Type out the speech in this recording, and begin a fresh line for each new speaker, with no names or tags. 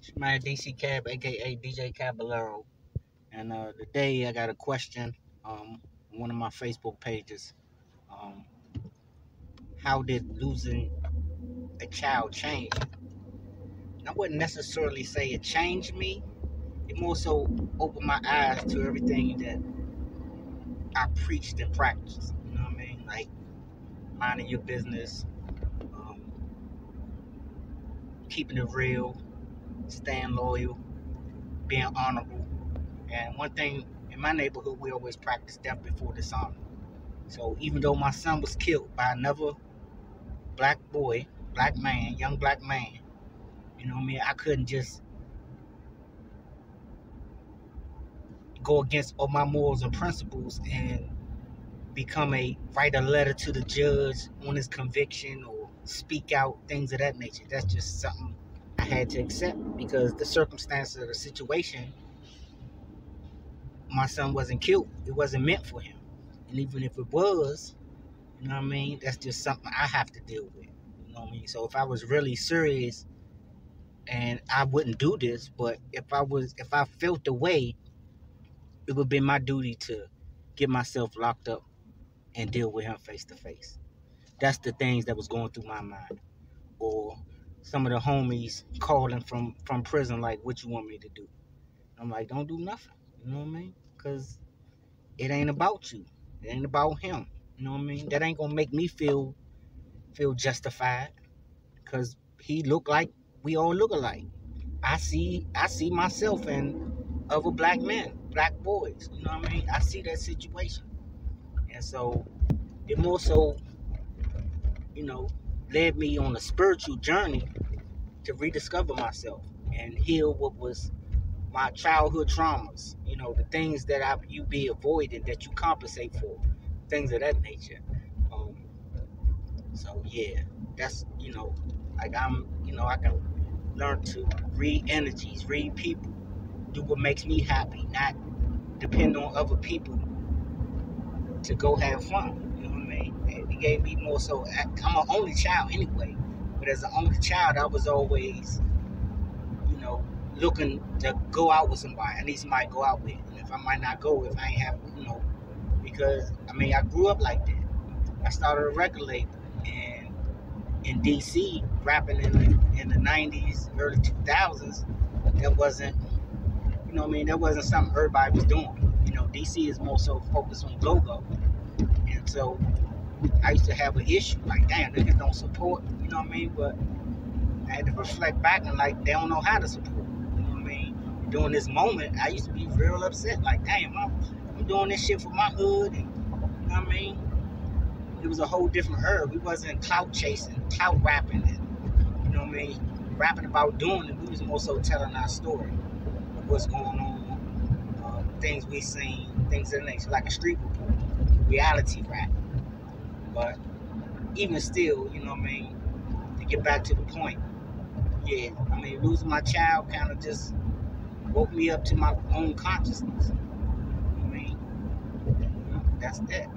It's my DC Cab, aka DJ Caballero, and today I got a question on one of my Facebook pages. Um, how did losing a child change you? And I wouldn't necessarily say it changed me. It more so opened my eyes to everything that I preached and practiced. You know what I mean? Like minding your business, um, keeping it real, staying loyal, being honorable. And one thing in my neighborhood, we always practice death before dishonor. So even though my son was killed by another black boy, black man, young black man, you know what I mean? I couldn't just go against all my morals and principles and write a letter to the judge on his conviction or speak out, things of that nature. That's just something I had to accept because the circumstances of the situation, my son wasn't killed. It wasn't meant for him. And even if it was, you know what I mean? That's just something I have to deal with. You know what I mean? So if I was really serious and I wouldn't do this, but if I felt the way, it would be my duty to get myself locked up and deal with him face to face. That's the things that was going through my mind. Or some of the homies calling from prison like, what you want me to do? I'm like, don't do nothing. You know what I mean? Because it ain't about you. It ain't about him. You know what I mean? That ain't gonna make me feel justified. Because he look like we all look alike. I see myself in other black men, black boys. You know what I mean? I see that situation, and so it more so, you know, led me on a spiritual journey to rediscover myself and heal what was my childhood traumas. You know, the things that you be avoiding that you compensate for, things of that nature. Um, so yeah, that's like I can learn to read energies, read people, do what makes me happy, not depend on other people to go have fun. You know what I mean? And it gave me more so. I'm an only child anyway, but as an only child, I was always, looking to go out with somebody. I need somebody to go out with, and if I might not go, if I ain't have, because I grew up like that. I started a record label, and in DC, rapping in the '90s, early 2000s, that wasn't, that wasn't something everybody was doing. DC is more so focused on go-go. And so I used to have an issue, like, damn, niggas don't support, you know what I mean? But I had to reflect back and, like, they don't know how to support, you know what I mean? During this moment, I used to be real upset, like, damn, I'm doing this shit for my hood, and, you know what I mean? It was a whole different era. We wasn't clout chasing, clout rapping, and, you know what I mean? Rapping about doing it, we was more so telling our story of what's going on, things we seen, things of the nature, like a street report, reality rap. But even still, you know what I mean, to get back to the point, yeah, losing my child kind of just woke me up to my own consciousness. I mean, that's that.